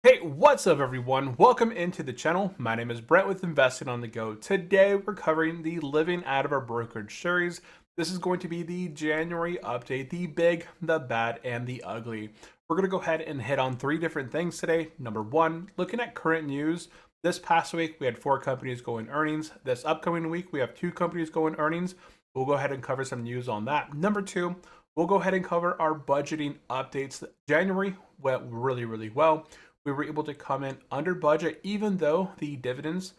Hey, what's up everyone? Welcome into the channel. My name is Brent with Investing on the Go. Today we're covering the living out of our brokerage series. This is going to be the January update, the big, the bad, and the ugly. We're going to go ahead and hit on three different things today. Number one, looking at current news. This past week we had 4 companies going earnings. This upcoming week we have 2 companies going earnings. We'll go ahead and cover some news on that. Number two, we'll go ahead and cover our budgeting updates. January went really well. We were able to come in under budget, even though the dividends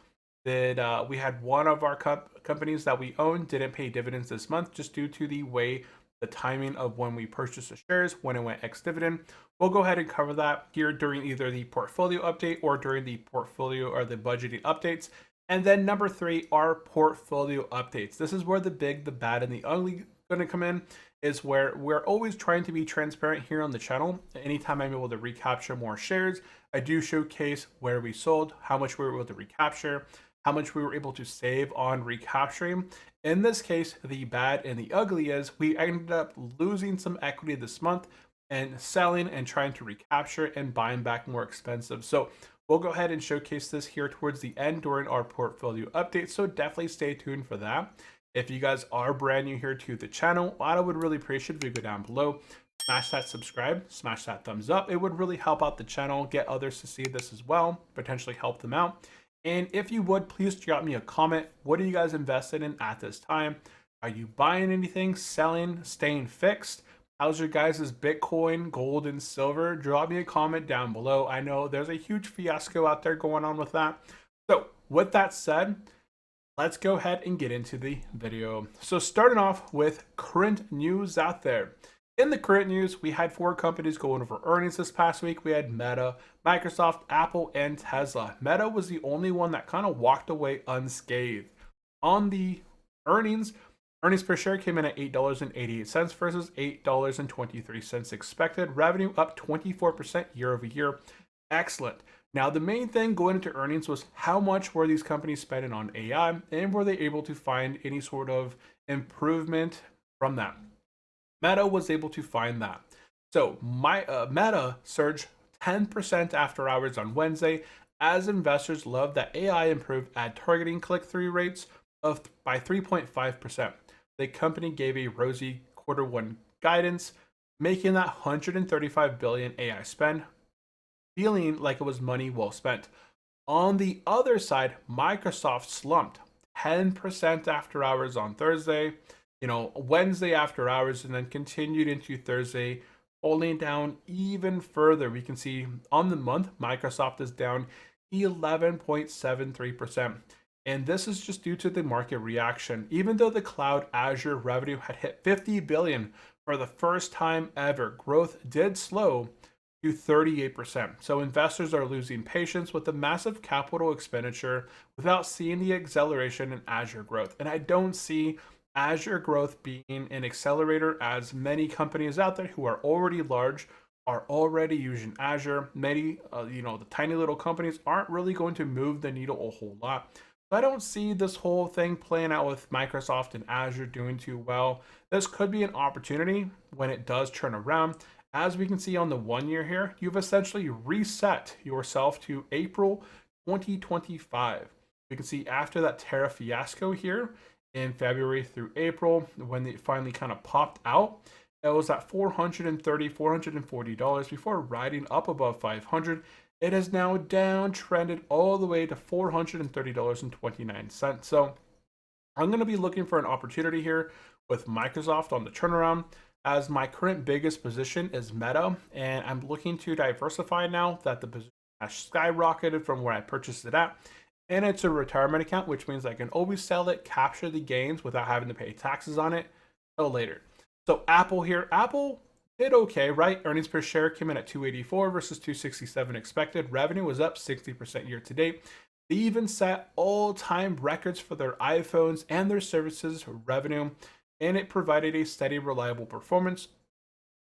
that we had one of our companies that we own didn't pay dividends this month just due to the timing of when we purchased the shares, when it went ex-dividend. We'll go ahead and cover that here during either the portfolio update or during the portfolio or the budgeting updates. And then number 3, our portfolio updates. This is where the big, the bad, and the ugly going to come in, is where we're always trying to be transparent here on the channel. Anytime I'm able to recapture more shares, I do showcase where we sold, how much we were able to recapture, how much we were able to save on recapturing. In this case, the bad and the ugly is we ended up losing some equity this month and selling and trying to recapture and buying back more expensive. So we'll go ahead and showcase this here towards the end during our portfolio update. So definitely stay tuned for that. If you guys are brand new here to the channel, I would really appreciate if you go down below, smash that subscribe, smash that thumbs up. It would really help out the channel, get others to see this as well, potentially help them out. And if you would, please drop me a comment. What are you guys invested in at this time? Are you buying anything, selling, staying fixed? How's your guys' Bitcoin, gold, and silver? Drop me a comment down below. I know there's a huge fiasco out there going on with that. So with that said, let's go ahead and get into the video. So starting off with current news out there. In the current news, we had 4 companies going over earnings this past week. We had Meta, Microsoft, Apple, and Tesla. Meta was the only one that kind of walked away unscathed. On the earnings per share came in at $8.88 versus $8.23 expected. Revenue up 24% year over year. Excellent. Now, the main thing going into earnings was how much were these companies spending on AI, and were they able to find any sort of improvement from that? Meta was able to find that. So Meta surged 10% after hours on Wednesday as investors loved that AI improved ad targeting click-through rates by 3.5%. The company gave a rosy Q1 guidance, making that 135 billion AI spend feeling like it was money well spent. On the other side, Microsoft slumped 10% after hours on Thursday, Wednesday after hours, and then continued into Thursday, falling down even further. We can see on the month, Microsoft is down 11.73%. And this is just due to the market reaction. Even though the cloud Azure revenue had hit 50 billion for the first time ever, growth did slow to 38%. So investors are losing patience with the massive capital expenditure without seeing the acceleration in Azure growth. And I don't see Azure growth being an accelerator, as many companies out there who are already large are already using Azure. Many, the tiny little companies aren't really going to move the needle a whole lot. So I don't see this whole thing playing out with Microsoft and Azure doing too well. This could be an opportunity when it does turn around. As we can see on the 1 year here, you've essentially reset yourself to April 2025. We can see after that tariff fiasco here in February through April, when it finally kind of popped out, it was at $430, $440 before riding up above 500. It has now downtrended all the way to $430.29. So I'm going to be looking for an opportunity here with Microsoft on the turnaround, as my current biggest position is Meta, and I'm looking to diversify now that the position has skyrocketed from where I purchased it at. And it's a retirement account, which means I can always sell it, capture the gains without having to pay taxes on it till later. So Apple here, Apple did okay, right? Earnings per share came in at 284 versus 267 expected. Revenue was up 60% year to date. They even set all-time records for their iPhones and their services revenue, and it provided a steady, reliable performance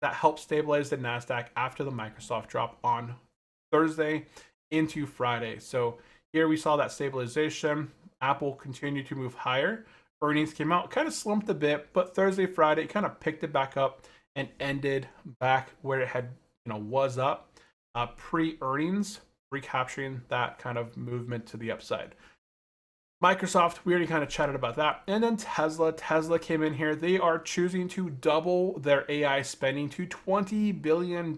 that helped stabilize the NASDAQ after the Microsoft drop on Thursday into Friday. So here we saw that stabilization. Apple continued to move higher. Earnings came out, kind of slumped a bit, but Thursday, Friday, kind of picked it back up and ended back where it had, was up pre-earnings. recapturing that kind of movement to the upside. Microsoft, we already kind of chatted about that. And then Tesla. Tesla came in here. They are choosing to double their AI spending to $20 billion.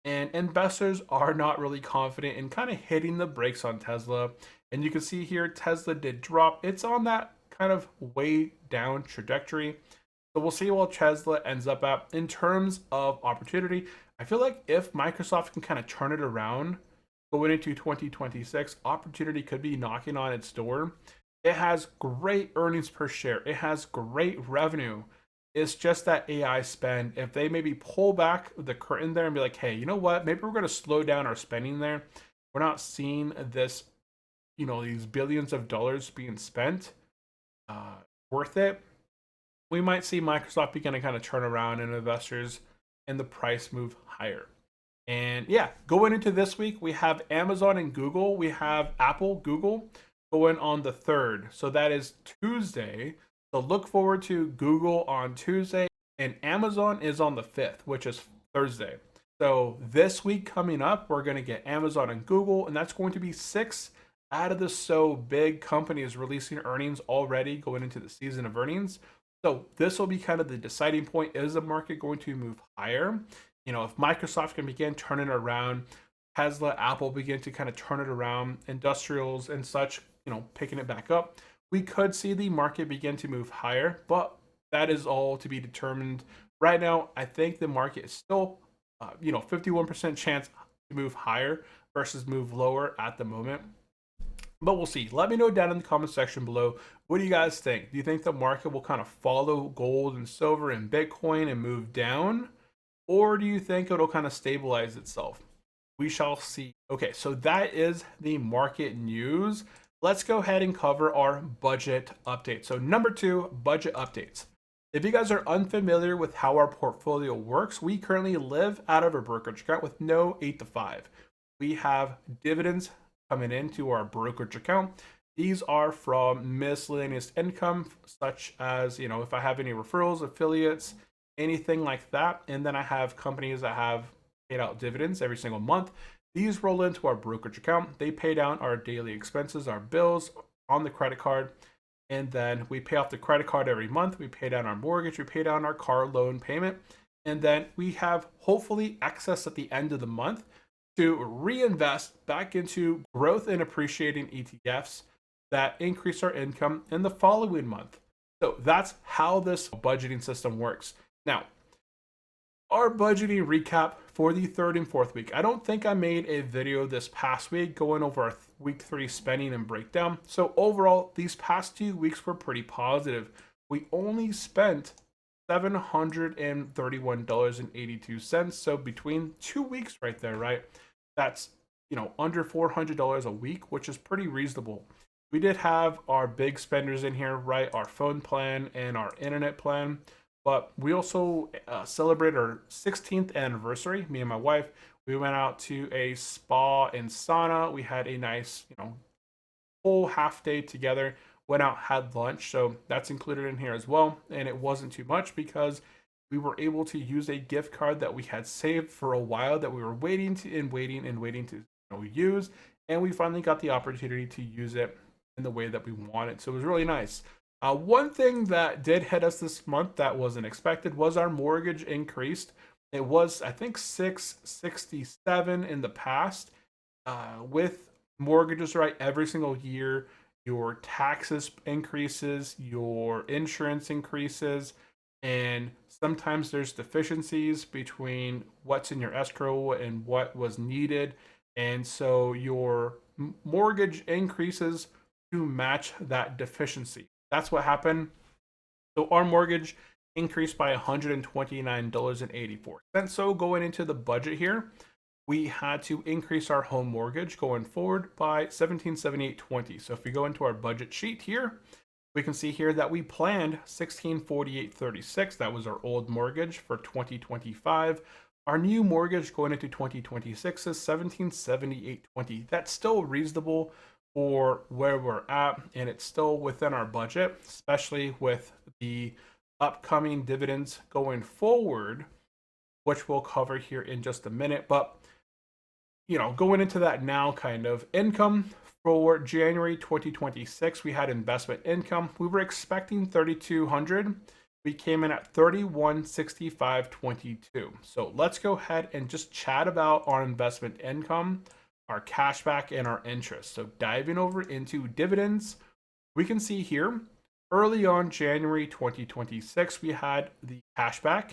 And investors are not really confident in kind of hitting the brakes on Tesla. And you can see here, Tesla did drop. It's on that kind of way down trajectory. So we'll see what Tesla ends up at. In terms of opportunity, I feel like if Microsoft can kind of turn it around, going into 2026, opportunity could be knocking on its door. It has great earnings per share. It has great revenue. It's just that AI spend. If they maybe pull back the curtain there and be like, hey, you know what? Maybe we're going to slow down our spending there. We're not seeing this, these billions of dollars being spent. Worth it. We might see Microsoft begin to kind of turn around and investors and the price move higher. And yeah, going into this week, we have Amazon and Google. We have Apple, Google going on the 3rd. So that is Tuesday. So look forward to Google on Tuesday. And Amazon is on the 5th, which is Thursday. So this week coming up, we're going to get Amazon and Google. And that's going to be 6 out of the so big companies releasing earnings already going into the season of earnings. So this will be kind of the deciding point. Is the market going to move higher? If Microsoft can begin turning around, Tesla, Apple begin to kind of turn it around, industrials and such, picking it back up, we could see the market begin to move higher, but that is all to be determined. Right now, I think the market is still, 51% chance to move higher versus move lower at the moment. But we'll see. Let me know down in the comment section below. What do you guys think? Do you think the market will kind of follow gold and silver and Bitcoin and move down? Or do you think it'll kind of stabilize itself? We shall see. Okay, so that is the market news. Let's go ahead and cover our budget update. So number 2, budget updates. If you guys are unfamiliar with how our portfolio works, we currently live out of a brokerage account with no 8 to 5. We have dividends coming into our brokerage account. These are from miscellaneous income, such as, if I have any referrals, affiliates, anything like that. And then I have companies that have paid out dividends every single month. These roll into our brokerage account. They pay down our daily expenses, our bills on the credit card. And then we pay off the credit card every month. We pay down our mortgage. We pay down our car loan payment. And then we have hopefully excess at the end of the month to reinvest back into growth and appreciating ETFs that increase our income in the following month. So that's how this budgeting system works. Now, our budgeting recap for the 3rd and 4th week. I don't think I made a video this past week going over our week 3 spending and breakdown. So overall, these past 2 weeks were pretty positive. We only spent $731.82. So between 2 weeks right there, right? That's, under $400 a week, which is pretty reasonable. We did have our big spenders in here, right? Our phone plan and our internet plan. But we also celebrated our 16th anniversary, me and my wife. We went out to a spa and sauna. We had a nice, full half day together. Went out, had lunch. So that's included in here as well. And it wasn't too much because we were able to use a gift card that we had saved for a while that we were waiting to use. And we finally got the opportunity to use it in the way that we wanted. So it was really nice. One thing that did hit us this month that wasn't expected was our mortgage increased. It was, I think, $667 in the past. With mortgages, right, every single year, your taxes increases, your insurance increases, and sometimes there's deficiencies between what's in your escrow and what was needed. And so your mortgage increases to match that deficiency. That's what happened. So our mortgage increased by $129.84. So going into the budget here, we had to increase our home mortgage going forward by $1,778.20. So if we go into our budget sheet here, we can see here that we planned $1,648.36. That was our old mortgage for 2025. Our new mortgage going into 2026 is $1,778.20. That's still reasonable for where we're at, and it's still within our budget, especially with the upcoming dividends going forward, which we'll cover here in just a minute. But going into that now kind of income for January 2026, we had investment income. We were expecting 3,200. We came in at 3165.22. So let's go ahead and just chat about our investment income, our cashback, and our interest. So diving over into dividends, we can see here early on January 2026, we had the cashback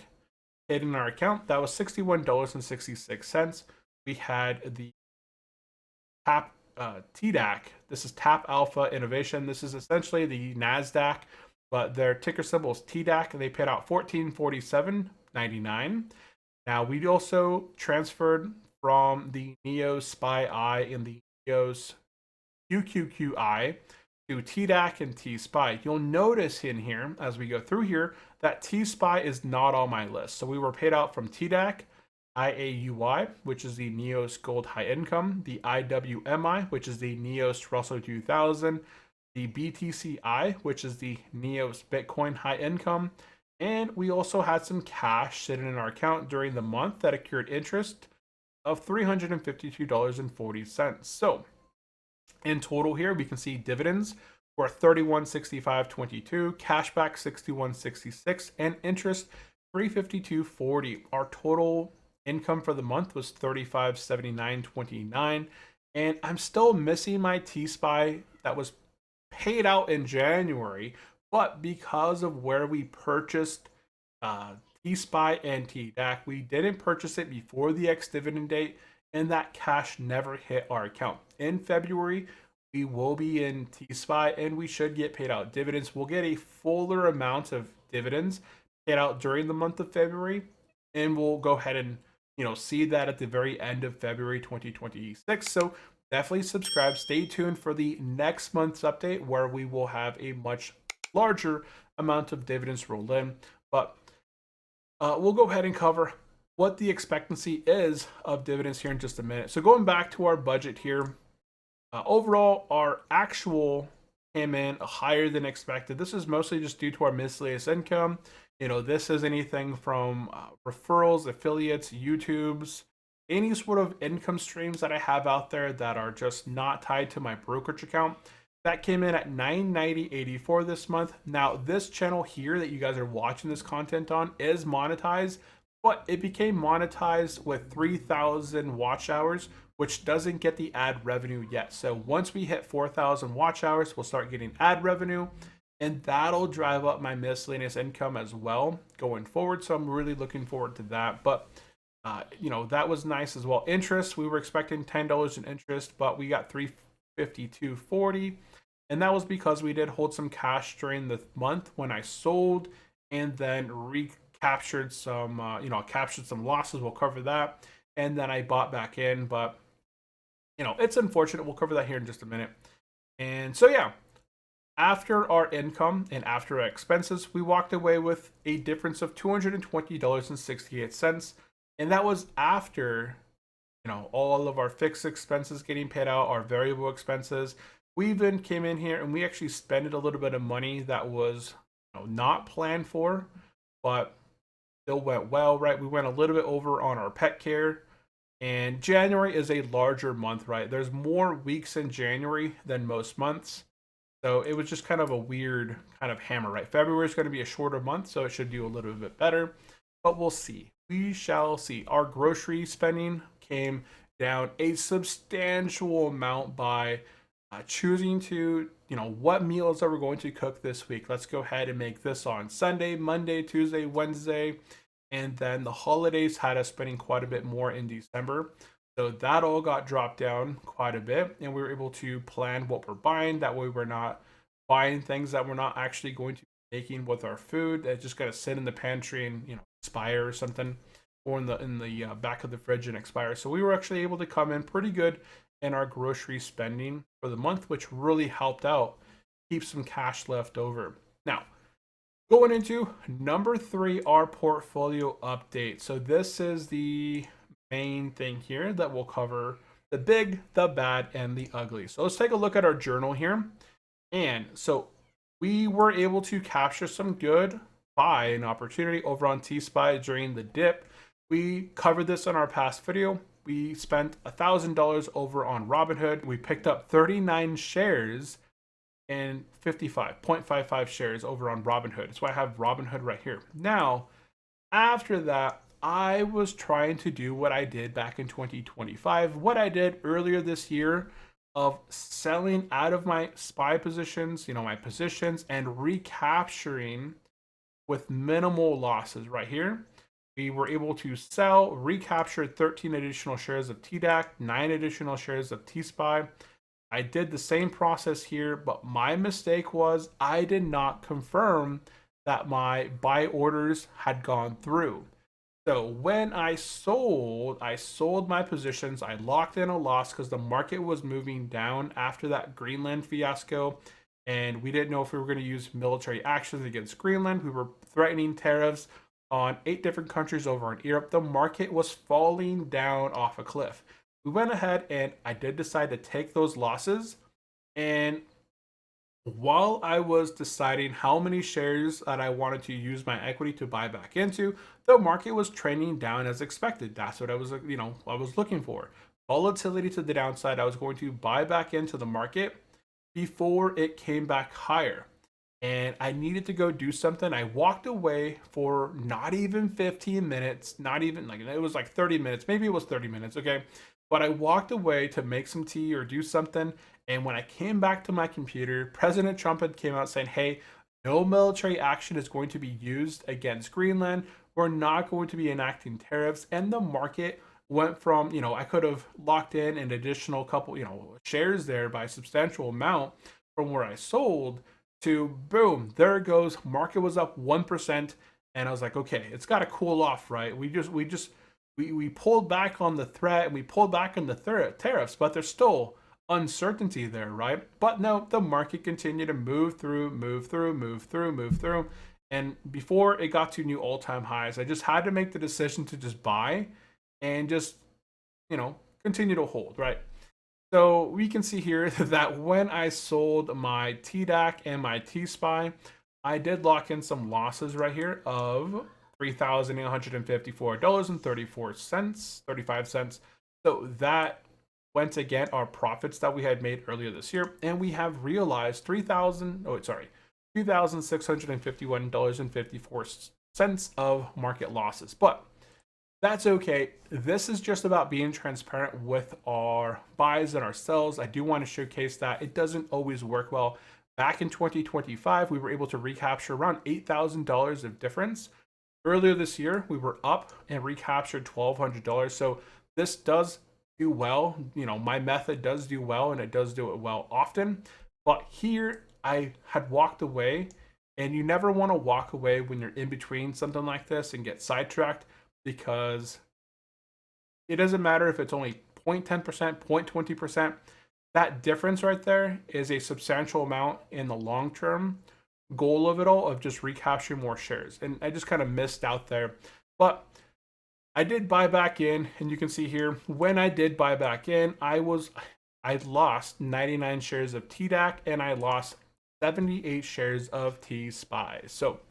hitting our account. That was $61.66. We had the TDAC. This is Tap Alpha Innovation. This is essentially the NASDAQ, but their ticker symbol is TDAC, and they paid out $1447.99. Now, we also transferred from the NEOS SPY I and the NEOS QQQI to TDAC and T-SPY. You'll notice in here, as we go through here, that T-SPY is not on my list. So we were paid out from TDAC, IAUY, which is the NEOS Gold High Income, the IWMI, which is the NEOS Russell 2000, the BTCI, which is the NEOS Bitcoin High Income, and we also had some cash sitting in our account during the month that accrued interest of $352.40. So in total here, we can see dividends were $3165.22, cashback $61.66, and interest $352.40. Our total income for the month was $3579.29, and I'm still missing my T-SPY that was paid out in January, but because of where we purchased T-SPY and TDAC, we didn't purchase it before the ex-dividend date, and that cash never hit our account. In February, we will be in T-SPY, and we should get paid out dividends. We'll get a fuller amount of dividends paid out during the month of February, and we'll go ahead and see that at the very end of February 2026. So definitely subscribe. Stay tuned for the next month's update, where we will have a much larger amount of dividends rolled in. But we'll go ahead and cover what the expectancy is of dividends here in just a minute. So going back to our budget here, overall, our actual came in higher than expected. This is mostly just due to our miscellaneous income. This is anything from referrals, affiliates, YouTubes, any sort of income streams that I have out there that are just not tied to my brokerage account. That came in at $990.84 this month. Now, this channel here that you guys are watching this content on is monetized, but it became monetized with 3,000 watch hours, which doesn't get the ad revenue yet. So once we hit 4,000 watch hours, we'll start getting ad revenue, and that'll drive up my miscellaneous income as well going forward. So I'm really looking forward to that. But that was nice as well. Interest, we were expecting $10 in interest, but we got $352.40, and that was because we did hold some cash during the month when I sold, and then recaptured some captured some losses. We'll cover that, and then I bought back in. But it's unfortunate. We'll cover that here in just a minute. And so yeah, after our income and after our expenses, we walked away with a difference of $220.68, and that was after all of our fixed expenses getting paid out, our variable expenses. We even came in here and we actually spent a little bit of money that was not planned for, but still went well, right? We went a little bit over on our pet care, and January is a larger month, right? There's more weeks in January than most months. So it was just kind of a weird kind of hammer, right? February is going to be a shorter month, so it should do a little bit better, but we'll see. We shall see. Our grocery spending came down a substantial amount by choosing to, what meals are we going to cook this week? Let's go ahead and make this on Sunday, Monday, Tuesday, Wednesday. And then the holidays had us spending quite a bit more in December. So that all got dropped down quite a bit, and we were able to plan what we're buying. That way we're not buying things that we're not actually going to be making with our food. That just got to sit in the pantry and, expire or something, or in the back of the fridge and expire. So we were actually able to come in pretty good in our grocery spending for the month, which really helped out keep some cash left over. Now, going into number 3, our portfolio update. So this is the main thing here that we'll cover: the big, the bad, and the ugly. So let's take a look at our journal here. And so we were able to capture some good buying opportunity over on T-SPY during the dip. We covered this in our past video. we spent $1,000 over on Robinhood. We picked up 39 shares and 55.55 shares over on Robinhood. That's why I have Robinhood right here. Now, after that, I was trying to do what I did back in 2025, what I did earlier this year of selling out of my SPY positions, my positions, and recapturing with minimal losses right here. We were able to sell, recapture 13 additional shares of TDAC, 9 additional shares of TSPY. I did the same process here, but my mistake was I did not confirm that my buy orders had gone through. So when I sold my positions. I locked in a loss because the market was moving down after that Greenland fiasco. And we didn't know if we were going to use military actions against Greenland. We were threatening tariffs on 8 different countries over in Europe. The market was falling down off a cliff. We went ahead and I did decide to take those losses. And while I was deciding how many shares that I wanted to use my equity to buy back into, the market was trending down as expected. That's what I was looking for. Volatility to the downside. I was going to buy back into the market before it came back higher. And I needed to go do something. I walked away for not even 15 minutes, not even like it was like 30 minutes. Maybe it was 30 minutes, okay? But I walked away to make some tea or do something. And when I came back to my computer, President Trump had came out saying, hey, no military action is going to be used against Greenland. We're not going to be enacting tariffs. And the market went from, I could have locked in an additional couple, shares there by a substantial amount from where I sold to boom, there it goes. Market was up 1%. And I was like, okay, it's got to cool off, right? We pulled back on the threat and we pulled back on the tariffs, but there's still uncertainty there, right? But no, the market continued to move through. And before it got to new all-time highs, I just had to make the decision to just buy and just, continue to hold, right? So we can see here that when I sold my TDAC and my TSPY, I did lock in some losses right here of $3,854.34, 35 cents. So that went against our profits that we had made earlier this year, and we have realized $2,651.54 of market losses. But that's okay. This is just about being transparent with our buys and our sells. I do want to showcase that it doesn't always work well. Back in 2025, we were able to recapture around $8,000 of difference. Earlier this year, we were up and recaptured $1,200. So this does do well. My method does do well, and it does do it well often. But here, I had walked away, and you never want to walk away when you're in between something like this and get sidetracked, because it doesn't matter if it's only 0.10%, 0.20%. That difference right there is a substantial amount in the long term goal of it all, of just recapturing more shares. And I just kind of missed out there. But I did buy back in, and you can see here when I did buy back in, I lost 99 shares of TDAC and I lost 78 shares of TSPY. So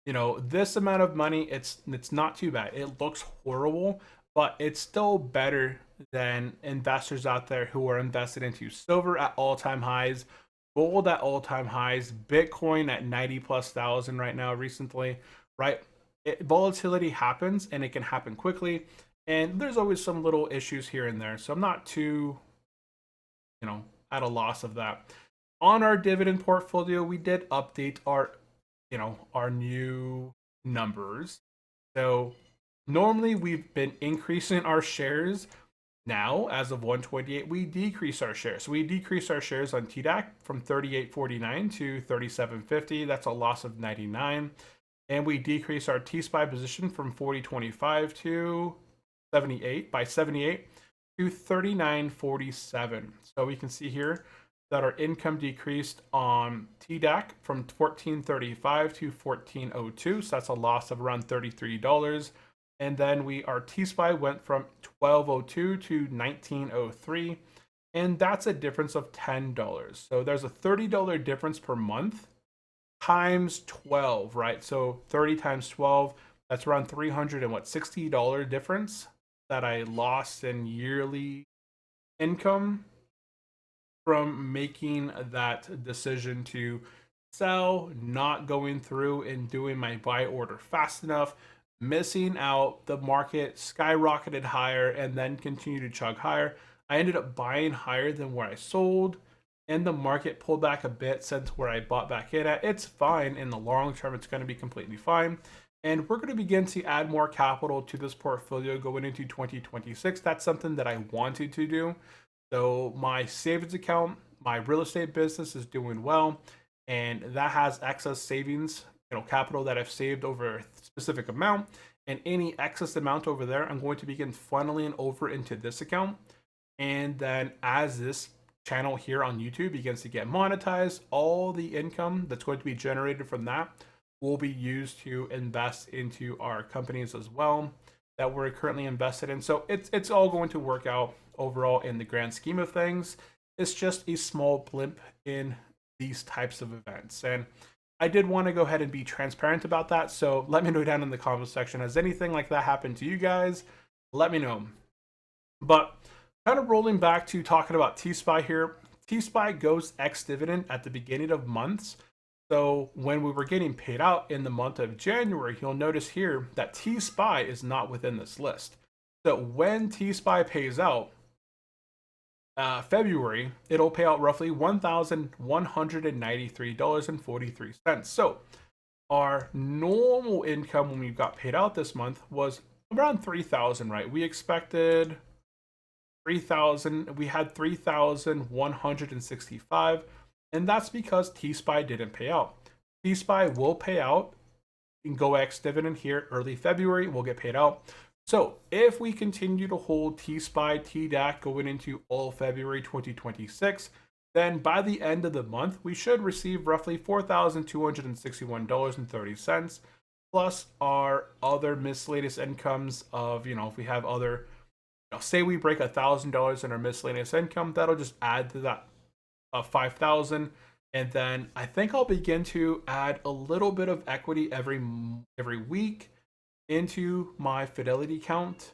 this amount of money, it's not too bad. It looks horrible, but it's still better than investors out there who are invested into silver at all-time highs, gold at all-time highs, Bitcoin at 90,000+ right now recently, right? Volatility happens, and it can happen quickly, and there's always some little issues here and there. So I'm not too, at a loss of that. On our dividend portfolio, we did update our new numbers. So normally we've been increasing our shares. Now, as of 128, we decrease our shares. So we decrease our shares on TDAC from 38.49 to 37.50. That's a loss of 99. And we decrease our TSPY position from 40.25 to 78 to 39.47. So we can see here that our income decreased on TDAC from 14.35 to 14.02. So that's a loss of around $33. And then our TSPY went from 12.02 to 19.03. And that's a difference of $10. So there's a $30 difference per month times 12, right? So 30 times 12, that's around $360 difference that I lost in yearly income from making that decision to sell, not going through and doing my buy order fast enough, missing out. The market skyrocketed higher and then continued to chug higher. I ended up buying higher than where I sold, and the market pulled back a bit since where I bought back in at. It's fine in the long term, it's going to be completely fine. And we're going to begin to add more capital to this portfolio going into 2026. That's something that I wanted to do. So my savings account, my real estate business is doing well, and that has excess savings, capital that I've saved over a specific amount, and any excess amount over there, I'm going to begin funneling over into this account. And then as this channel here on YouTube begins to get monetized, all the income that's going to be generated from that will be used to invest into our companies as well that we're currently invested in. So it's all going to work out overall in the grand scheme of things. It's just a small blimp in these types of events. And I did want to go ahead and be transparent about that. So let me know down in the comments section. Has anything like that happened to you guys? Let me know. But kind of rolling back to talking about T-SPY here. T-SPY goes ex-dividend at the beginning of months. So when we were getting paid out in the month of January, you'll notice here that T-SPY is not within this list. So when T-SPY pays out, February, it'll pay out roughly $1,193.43. So our normal income when we got paid out this month was around $3,000, right? We expected 3,000. We had 3,165, and that's because T-SPY didn't pay out. T-SPY will pay out and go ex-dividend here early February. We'll get paid out. So if we continue to hold T-SPY, TDAC going into all February 2026, then by the end of the month, we should receive roughly $4,261.30, plus our other miscellaneous incomes of, if we have other, say we break $1,000 in our miscellaneous income, that'll just add to that 5,000. And then I think I'll begin to add a little bit of equity every week into my Fidelity account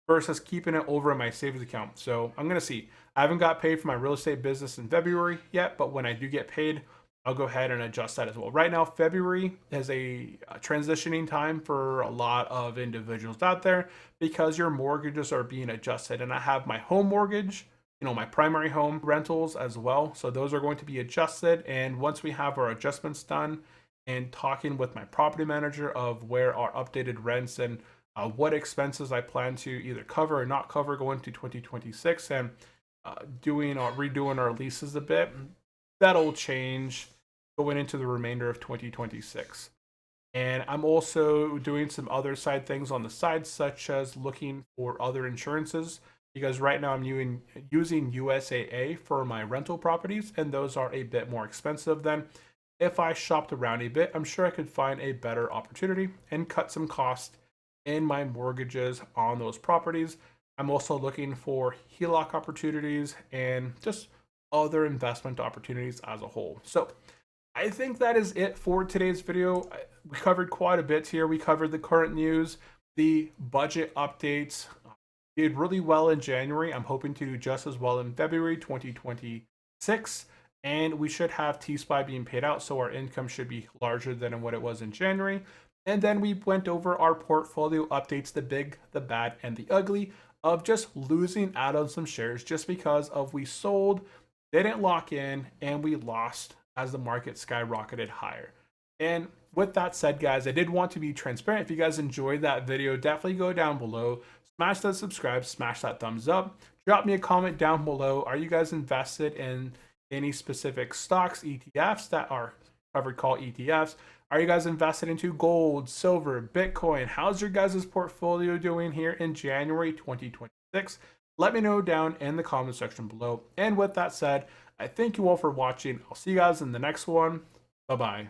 versus keeping it over in my savings account. So I'm going to see. I haven't got paid for my real estate business in February yet, but when I do get paid, I'll go ahead and adjust that as well. Right now, February is a transitioning time for a lot of individuals out there because your mortgages are being adjusted. And I have my home mortgage, my primary home rentals as well. So those are going to be adjusted. And once we have our adjustments done, and talking with my property manager of where our updated rents and what expenses I plan to either cover or not cover going to 2026, and redoing our leases a bit, that'll change going into the remainder of 2026. And I'm also doing some other side things on the side, such as looking for other insurances, because right now I'm using USAA for my rental properties, and those are a bit more expensive than if I shopped around a bit. I'm sure I could find a better opportunity and cut some cost in my mortgages on those properties. I'm also looking for HELOC opportunities and just other investment opportunities as a whole. So I think that is it for today's video. We covered quite a bit here. We covered the current news, the budget updates. Did really well in January. I'm hoping to do just as well in February 2026. And we should have T-SPY being paid out, so our income should be larger than what it was in January. And then we went over our portfolio updates, the big, the bad, and the ugly of just losing out on some shares just because of we sold, didn't lock in, and we lost as the market skyrocketed higher. And with that said, guys, I did want to be transparent. If you guys enjoyed that video, definitely go down below, smash that subscribe, smash that thumbs up, drop me a comment down below. Are you guys invested in any specific stocks, ETFs that are covered call ETFs? Are you guys invested into gold, silver, Bitcoin? How's your guys' portfolio doing here in January 2026? Let me know down in the comment section below. And with that said, I thank you all for watching. I'll see you guys in the next one. Bye-bye.